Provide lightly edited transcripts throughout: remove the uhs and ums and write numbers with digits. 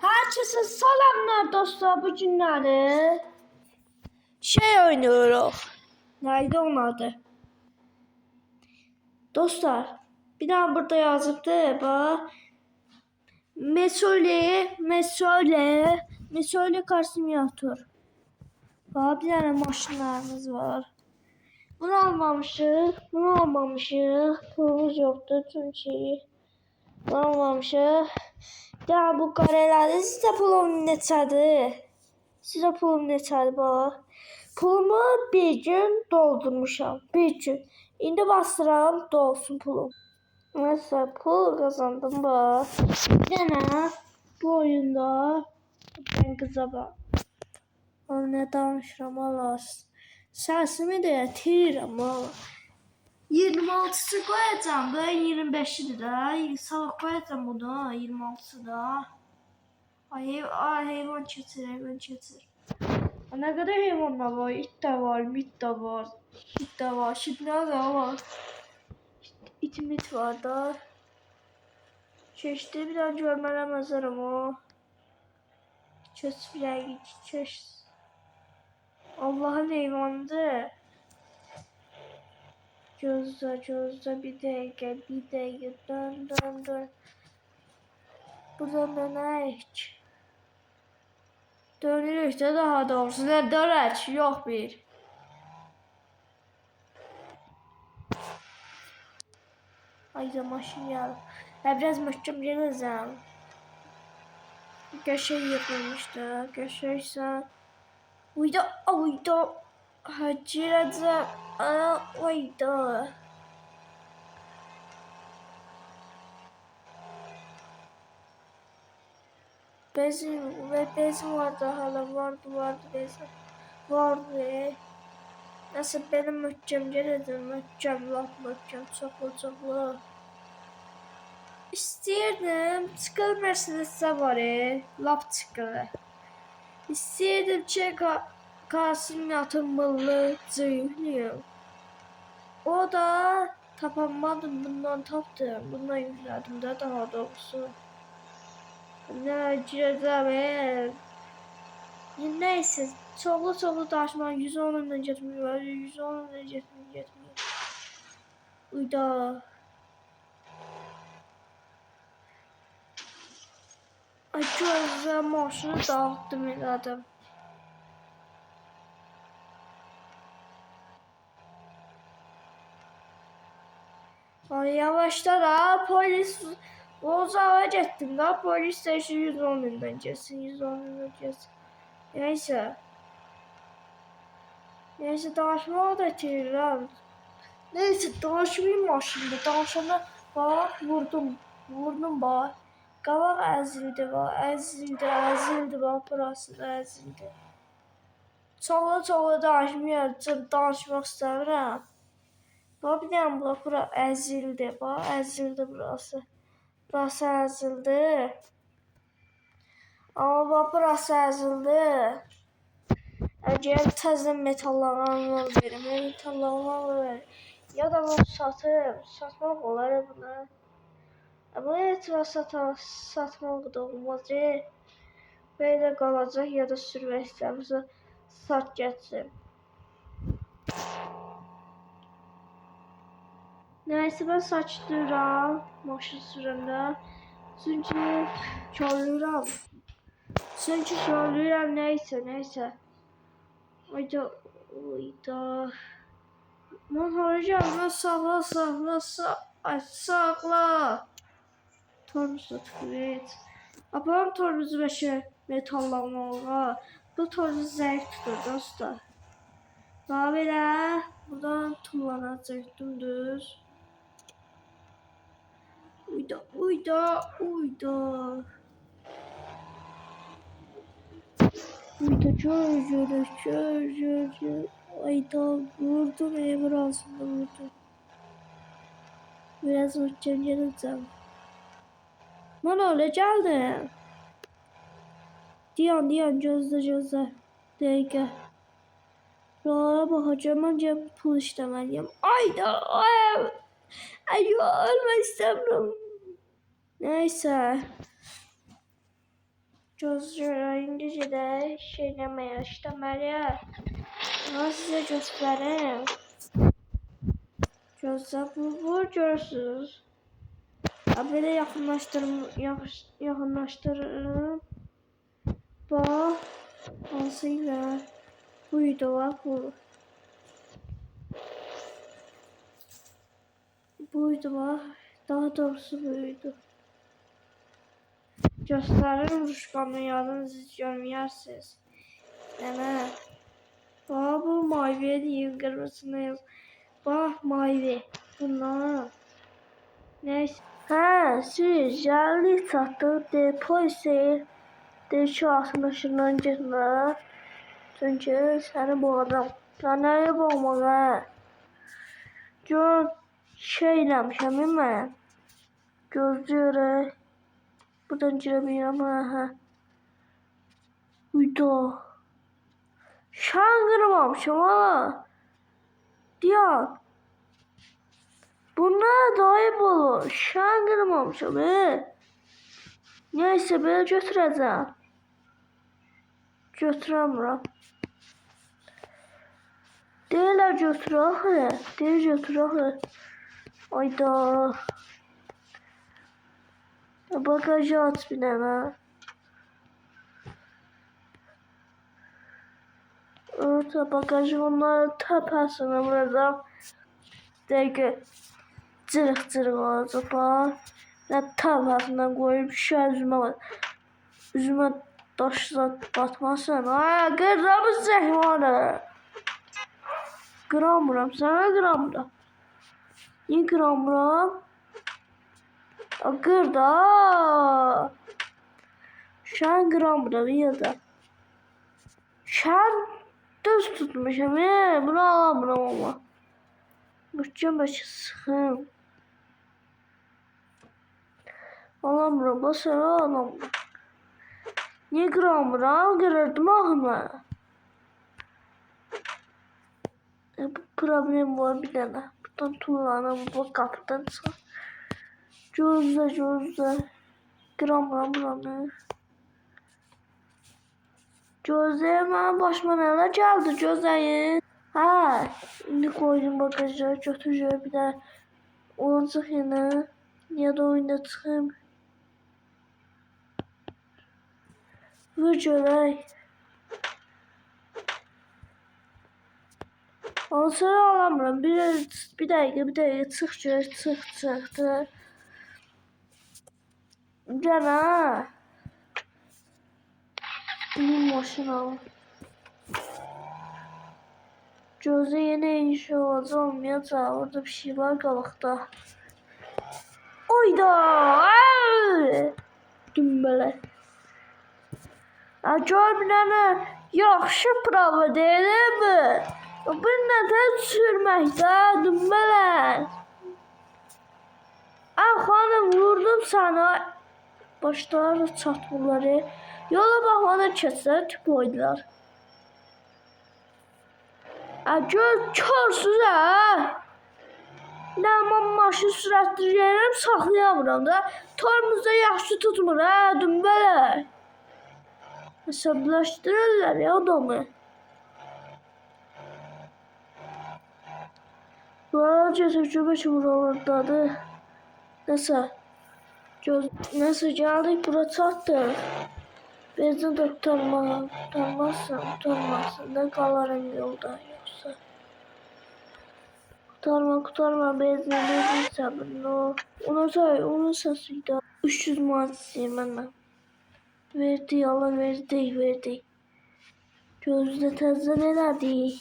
Herkese selamlar dostlar, bu günleri oynuyoruz. Neydi onun adı? Dostlar, bir daha burada yazıbdı. Bak. Mesole karsimyator. Bak, bir tane maşınlarımız var. Bunu almamışıq. Pulumuz yoktu çünkü. Bunu almamışıq. Ya bu qarələrdə sizə pulum neçədir? Sizə pulum neçədir bax. Pulumu bir gün doldurmuşam. Bir gün. İndi bastıram dolsun pulum. Mesela pul kazandım bax. Yenə bu oyunda ben kıza bax. Ne danışıram alas. Səsimi də itirirəm ha. 26'sı koyacağım. Ben 25'i de. Sabah koyacağım bunu. 26'sı da. Hayvan çetir. Ne kadar hayvanlar var? İt de var, mit de var. İt de var. Şipler de var. İt var da. Çeşitli bir tane görmelemezler ama. Çeşit. Allah'ın hayvanıdır. Gözde bir dakika dön. Buradan dönek. Dönürük de daha doğrusu ne dönek yok bir. Ayda maşın geldi. Ben biraz möhkəm geleceğim. Qəşəng yıkılmışdı. Qəşəngsə. Uyda. Girəcəm. Uyda. Bezim vardı hala. Vardı bezim. Vardı. Nasıl benim möhkəm geleceğim. Möhkəm. Çoxlu. İstəyirdim. Çıkıl Mercedes'e var. Lap çıkılı. İstəyirdim ki Kasım yatırmalı cüylüyüm. O da tapamadım. Bundan taptım. Bundan yükledim de daha doğrusu. Ne gireceğim. Neyse. Çoğlu taşman 110'dan getmiyor. 110'dan getmiyor. Uyda. Ay gözle maşını dağıttım elədim. Ay yavaşla da polis Bozava getdim da polis de 110'dan geçsin. Neyse danışmağı da itirirəm. Neyse danışmayayım maşında. Danışana bak vurdum bak. Qabaq əzildi bak burası da əzildi. Çoğu danışmaq istəmirəm. Bak bir dənə bura əzildi bak əzildi burası. Burası əzildi. Ama bak burası əzildi. Əgər təzə metallarını verim. Ya da bunu satmaq olar bunu. Ama etiraz satmaq da olmaz. Böyle qalacaq ya da sürmək istəmirsə sat getsin. Neyse ben saçtıram maşın sürəndə. Çünkü körlüyəm. Neyse. Uyda. Mən haracağım. Sağla. Tormuzu tıklayıt. Aparım tormuzu beşe metallamağa. Bu tormuz zayıf tutur dostlar. Daha belə buradan tullanacaq düz. Uyda. Kör. Ayda vurdum emir aslında vurdum. Biraz uçacağım geleceğim. Bana öyle geldi. Diyan gözle. Dakika. Buralara bakacağım önce pul işlemeliyim. Ayda. Ay ölmek istemiyorum. Neyse. Gözlerin gecede şeylemeye işlemeli. Ama size göstereyim. Gözler bu görürsünüz. Böyle yakınlaştırırım. Bak. Nasıl buydu bak bu. Buydu bak. Daha doğrusu buydu. Gösterir Ruşkan'ın yadınızı görmüyorsunuz. Evet. Bak bu mavi değil, kırmızı yok. Bak mavi. Bunlar. Neyse. Ha, siz yerli satı depoysa de şu arkadaşından gitme. Çünkü seni boğacağım. Sen neye boğmalı? Gör şeylemişim ben. Gözlere. Buradan girebilirim ha. Uydu. Şan kırmamışım ha. Diyor. Bunlar da ayıp olur. Şan kırmamışım Neyse ben götüreceğim. Götüremiyorum. Değiller götürür. Değil götürür. Ayda. Bagajı at bir tane. Evet bagajı onları tepesine burada. Dege cırık cırık olacak bak. Ve tepesinden koyup şişe üzüme taşla batmasın. Ay kırmızı zehvanı. Kıramıram sana kıramıram. Niye kıramıram? Kır da. Şen kıramıram iyi de. Şen düz tutmuşum bunu alamıram ama. Bütçem başı sıkım. Alamıram basara alamıram. Niye kıramıram? Kırırdım ahımı. Bu problem var bir tane. Buradan tullanım bu kapıdan çık. Cüzde. Kıramıram buranı. Cüzde'ye ben başıma neler geldi Cüzde'yi. Ha, şimdi koydum bagaja götüreceğim bir de olacak yine. Ya da oyunda çıkayım. Vıcılay. Olsa alamıyorum. Bir dakika çıktı. Cana. Benim maşına. Gözü yine inşa olmayacak. Orada bir şey var kalıkta. Oyda. Dümbele. Görməyənə yaxşı prava deyilmi? Bir nədən sürməkdə dümbələn. Xanım vurdum sana. Başları çatmırları. Yola baxana keçsə tüp oydular. Göz körsüz Nə maşın sürətdirəyəm saxlayamıram da. Tormuzda yaxşı tutmur dümbələn. Hesaplaştırırlar ya adamı. Bu arada tecrübe çubuğlardadır. Nasıl geldik bura çattık. Benzin de tutamazsın. Ne kalarım yolda yoksa. Kurtarma benzin sabırlı. Onun sesiydi. 300 manat istəyim məndən. Verdi, Allah verdi. Gözde tezden elədi.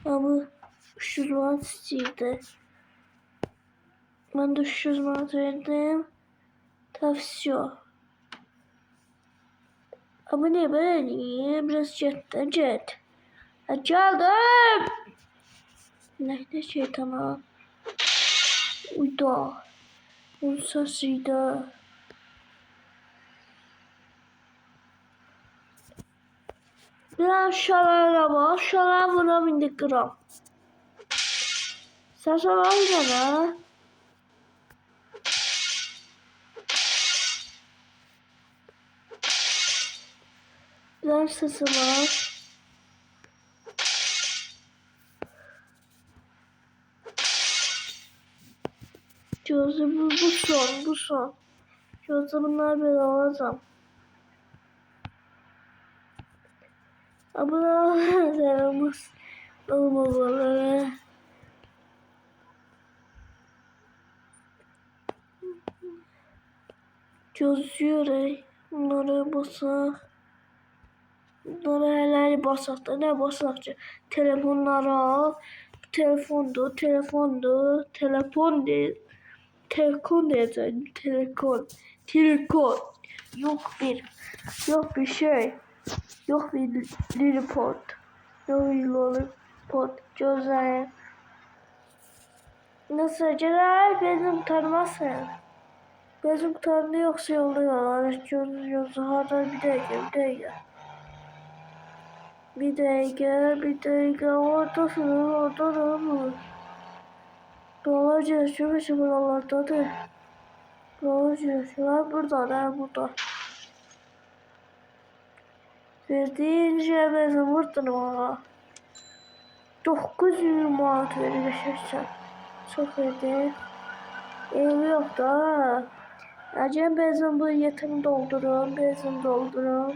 Ama 300 manat istəyirdi. Ben de 300 manat verdim. Tavsiye. Ama ne böyle biraz get. Geldim. Ne şey tamam. Uyda. Onun sesiydi. Biraz şalara bak. Şalara buna bindik gram. Sese var ya. Alarm sesi var. Gözü bu son. Gözü bunlar böyle alacağım. Abla sevmez. Olmamalı. Gözüyor ey. Bunları basak. Bunları helal basak da ne basakçı. Telefonları al. Telefondu. Telefon değil. Telefon diyeceğim. Telefon. Yok bir şey. Yok bir lollipop. Yok bir lollipop. Gözler. Nasıl Celal benim tanımazsın. Benim tanrı yoksa yolluyorlar. Gözü hadi bir dakika. Bir dakika orada mı? Dolarca şu şu buralarda da. Dolarca şu var burada. Verdiğin şey ben vurdum ama. 900 manat verir Çok öde. Ev yok da. Acem benzin bu yatını doldurun. Benzin doldurun.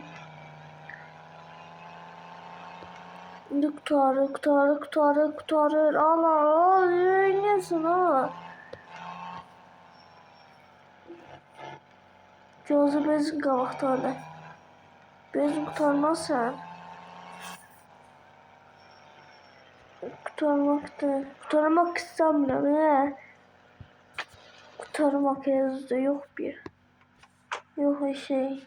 Kurtarır. Allah yengesin ha. Gözü benzin qabaqdadır. Benzin kurtarmaz sen. Kurtarmak istemiyorum ya. Kurtarmak yazıda yok bir. Yok bir şey.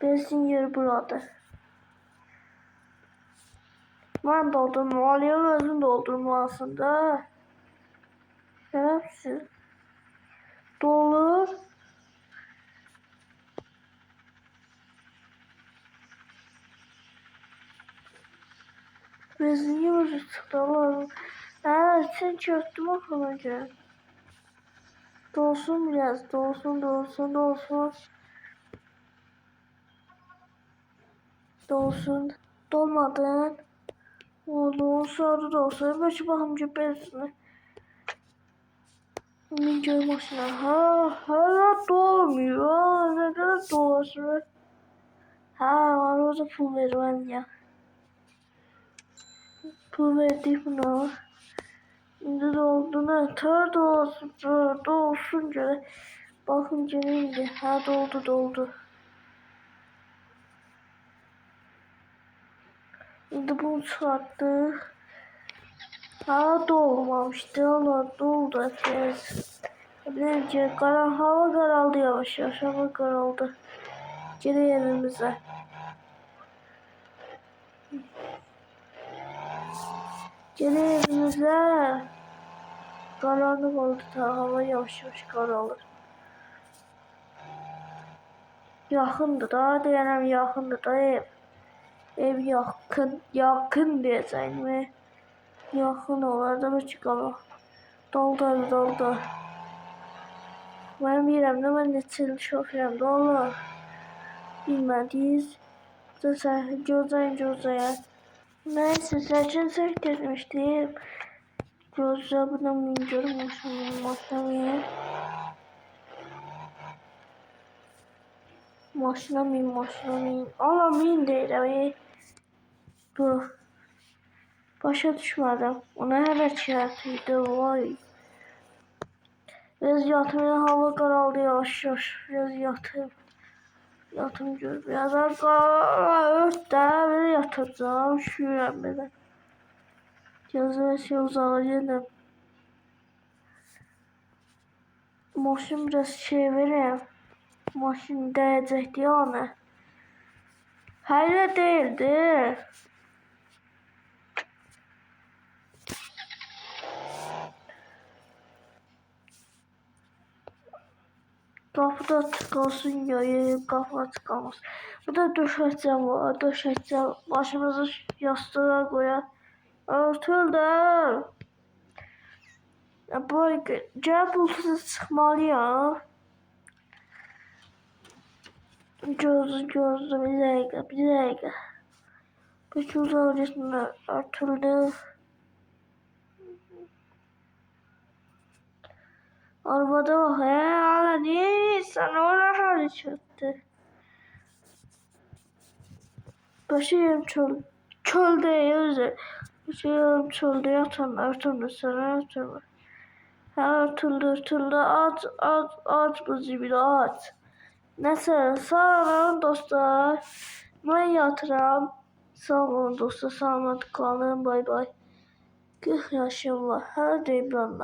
Benzin yeri burada. Ben doldurmalıyım, özüm doldurmalısında. Şerefsiz. Dolur. Benzin yeri çıktı Allah'ım. Sen çöktüm okulunca. Dolsun biraz, dolsun. Dolsun. Dolmadın. Oldu, sonra dolsun. Başı bakımcı benzini. Mince maşına. Hala dolmuyor. Ne kadar dolsun. Var orada pul vermem ya. Pul verdik buna. Şimdi doldu ne? Dolsun göre. Bakınca neydi? Doldu. Şimdi bunu çıkarttık. Dolmamıştı. Allah doldu hepimiz. Birinci hava karaldı yavaş. Hava karaldı. Geri evimize. Karanlık oldu da hava yavaş karalır. Yakındı da ev. Ev yakın diyeceğim mi? Yakın olar da çıkalım. Doldu. Ben bilirəm də, mən neçə il şoförəm də Allah. Bilmədiyiz. Gözəyə. Neyse, saçını söktürmüştüm. Gözə buna mindirmişim maşına min. Allah min deyirəm. Bu. Başa düşmədim. Ona hələ çərtiydi, vay. Biraz yatmaya hava karaldı yavaş. Biraz yatım gör. Biraz ört de böyle yatacağım. Üşüyorum böyle. Gözüme şey uzanacağım. Maşın biraz çevireyim. Maşın değecekti yani. Hayır değildi. Kapıda tıkılsın ya, kapıda tıkılmaz. Bu da döşeceğim var, başımızı yastığa koyar. Örtüldü. Böyle cep bultusu çıkmalı ya. Gözü bir dakika. Bütün zavretler atıldı. Arabada bak hala niye sen oraya hali çıktı? Başım çölde yazı. Başım çölde yatan sana yatan. Ha tıldı at bu zibidi at. Neyse sağ olun dostlar. Ben yatıram. Sağ olun dostlar. Sağlıklı kalın. Bay bay. 40 yaşım var. Her deyim ben